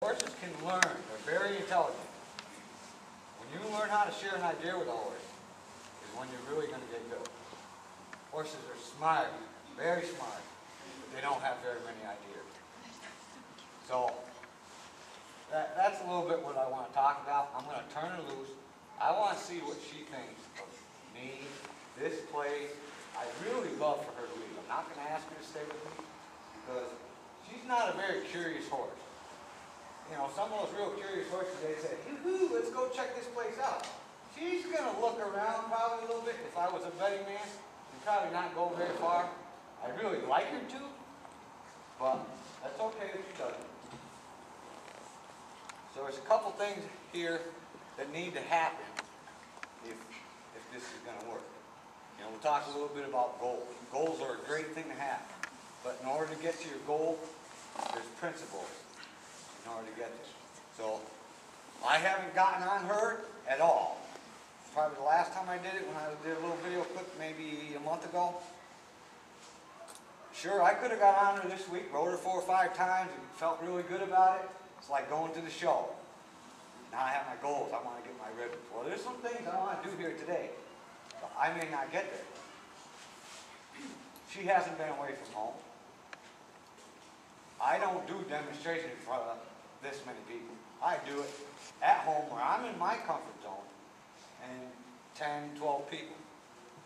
Horses can learn. They're very intelligent. When you learn how to share an idea with a horse is when you're really going to get good. Horses are smart, very smart, but they don't have very many ideas. So that's a little bit what I want to talk about. I'm going to turn her loose. I want to see what she thinks of me, this place. I really love for her to leave. I'm not going to ask her to stay with me because she's not a very curious horse. You know, some of those real curious horses, they say, "Yoo-hoo, let's go check this place out." She's going to look around probably a little bit. If I was a betting man, she'd probably not go very far. I'd really like her to, but that's okay if she doesn't. So there's a couple things here that need to happen if this is going to work. You know, we'll talk a little bit about goals. Goals are a great thing to have, but in order to get to your goal, there's principles in order to get there. So I haven't gotten on her at all. Probably the last time I did it when I did a little video clip maybe a month ago. Sure, I could have got on her this week, rode her 4 or 5 times and felt really good about it. It's like going to the show. Now I have my goals. I want to get my ribbons. Well, there's some things I want to do here today, but I may not get there. She hasn't been away from home. I don't do demonstrations in front of this many people. I do it at home where I'm in my comfort zone and 10, 12 people.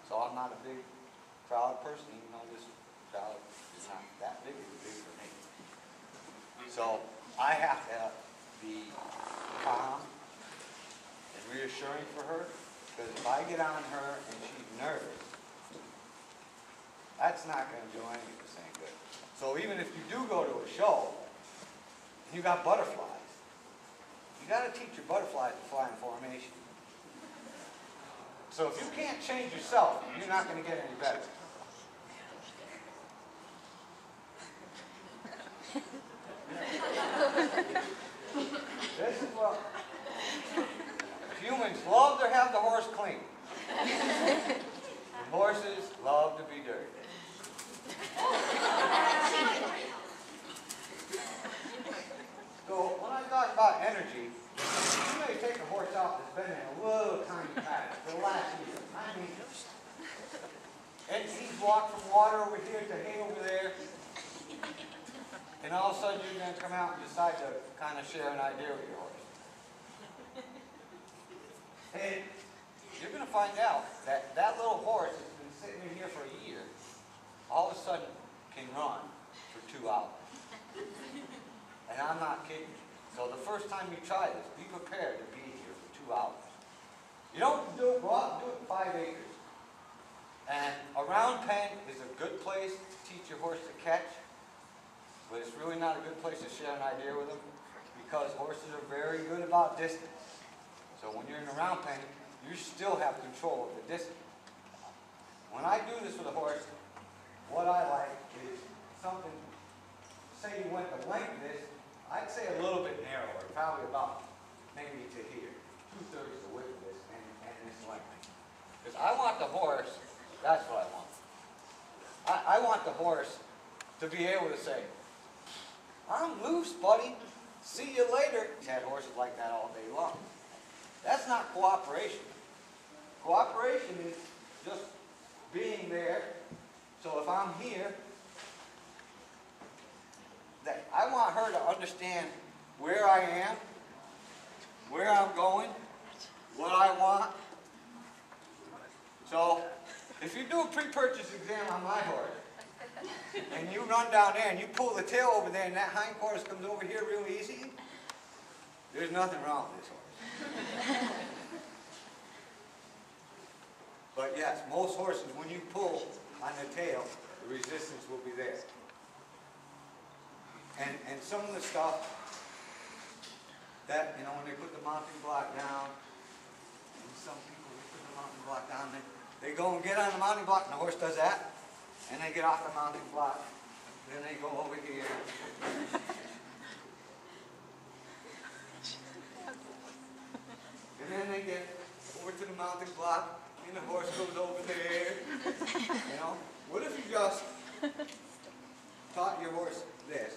So I'm not a big crowd person, even though this crowd is not that big. It's big for me. So I have to be calm and reassuring for her, because if I get on her and she's nervous, that's not going to do any of this any good. So even if you do go to a show, and you got butterflies, you got to teach your butterflies to fly in formation. So if you can't change yourself, you're not going to get any better. This is what humans love to have the horse clean. And horses love to be dirty. So when I talk about energy, you may take a horse out that's been in a little tiny paddock for the last year. I mean, and he's walked from water over here to hay over there. And all of a sudden you're going to come out and decide to kind of share an idea with your horse. And you're going to find out that that little horse that's been sitting in here for a year, all of a sudden can run for 2 hours. And I'm not kidding you. So the first time you try this, be prepared to be here for 2 hours. You don't go out and do it in 5 acres. And a round pen is a good place to teach your horse to catch, but it's really not a good place to share an idea with them, because horses are very good about distance. So when you're in a round pen, you still have control of the distance. When I do this with a horse, what I like is something, say you went the length of this, I'd say a little bit narrower, probably about maybe to here, 2/3 the width of this and this length. Because I want the horse, that's what I want. I want the horse to be able to say, "I'm loose, buddy. See you later." He's had horses like that all day long. That's not cooperation. Cooperation is just being there. So if I'm here, that I want her to understand where I am, where I'm going, what I want. So if you do a pre-purchase exam on my horse, and you run down there and you pull the tail over there and that hindquarters comes over here real easy, there's nothing wrong with this horse. But yes, most horses, when you pull on the tail, the resistance will be there. And some of the stuff that, you know, when they put the mounting block down, and some people, they put the mounting block down, they go and get on the mounting block, and the horse does that, and they get off the mounting block, then they go over here. And then they get over to the mounting block, and the horse goes over there. You know? What if you just taught your horse this?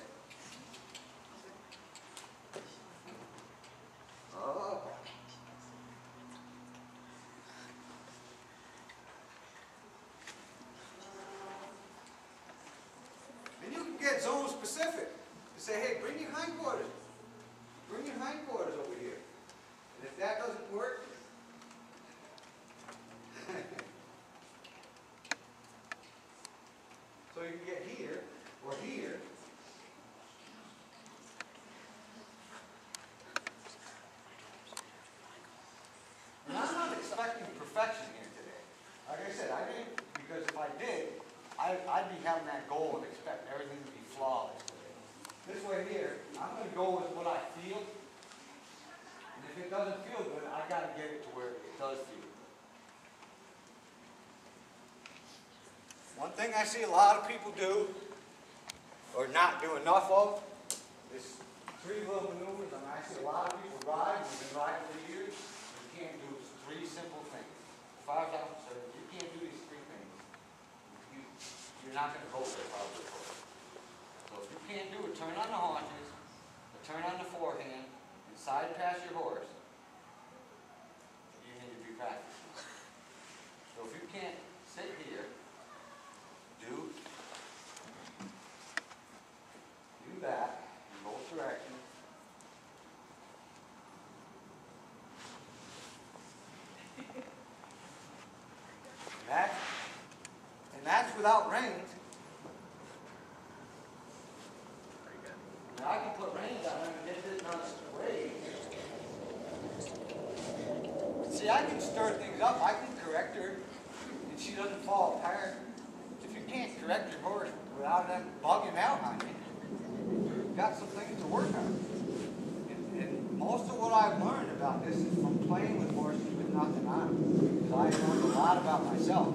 specific. To say, hey, bring your hindquarters. Bring your hindquarters over here. And if that doesn't work, so you can get here or here. And I'm not expecting perfection here today. Like I said, I didn't, because if I did, I'd be having that goal and expect everything to be flawless today. This way here, I'm going to go with what I feel. And if it doesn't feel good, I got to get it to where it does feel good. One thing I see a lot of people do, or not do enough of, is three little maneuvers. I mean, I see a lot of people ride, we've been riding for years, you can't do three simple things. If I was out, so you can't do these three things, you're not going to go very far with it. So if you can't do it, turn on the haunches, or turn on the forehand, and side pass your horse, you need to be practicing. So if you can't sit here, do that in both directions. And that's without reins. Now I can put reins on them and get this on the way. See, I can stir things up. I can correct her, and she doesn't fall apart. If you can't correct your horse without them bugging out on you, you've got some things to work on. And most of what I've learned about this is from playing with horses with nothing on them. Because I learned a lot about myself.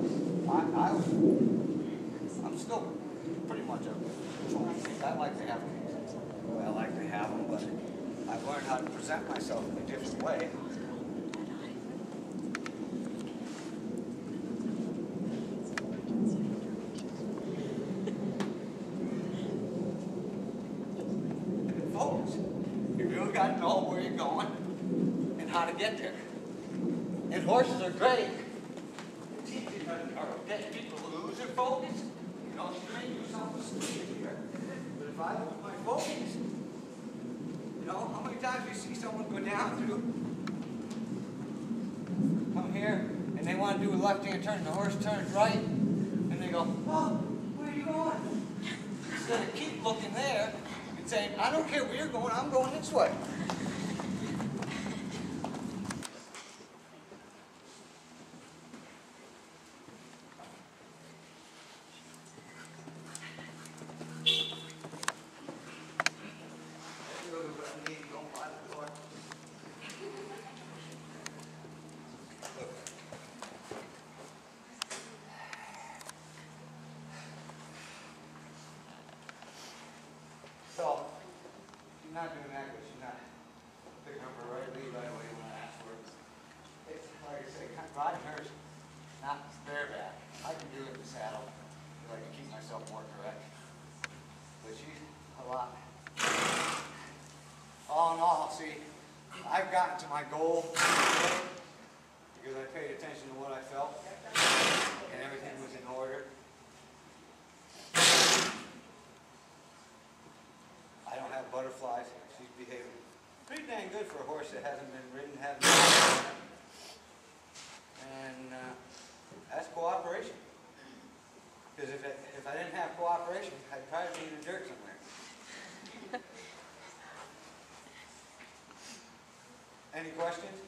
I'm still pretty much a control freak. I like to have things. Well, I like to have them, but I've learned how to present myself in a different way. You really got to know where you're going and how to get there. And horses are great at teaching or getting people to lose their focus. You know, you may do something stupid here, but if I lose my focus, you know, how many times do you see someone go down through, come here, and they want to do a left-hand turn, and the horse turns right, and they go, oh, where are you going? Instead of keep looking there, saying, I don't care where you're going, I'm going this way. So, she's not doing that, but she's not picking up her right lead right away when I ask for it. It's, like I say, riding her's not bareback. I can do it in the saddle because I can keep myself more correct. But she's a lot. All in all, see, I've gotten to my goal because I paid attention to what I felt and everything was in order. I don't have butterflies. She's behaving pretty dang good for a horse that hasn't been ridden, and that's cooperation. Because if I didn't have cooperation, I'd probably be in the dirt somewhere. Any questions?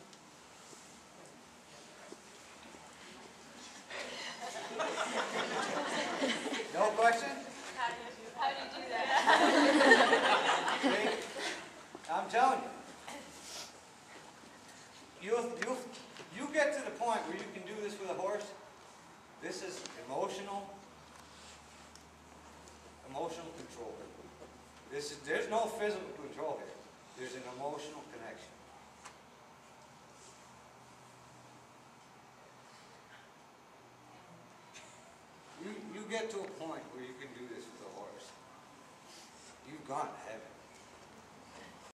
No questions? How do you do that? See? I'm telling you. You get to the point where you can do this with a horse. This is emotional control. There's no physical control here. There's an emotional connection. You get to a point where you can do this with a horse. You've gone to heaven.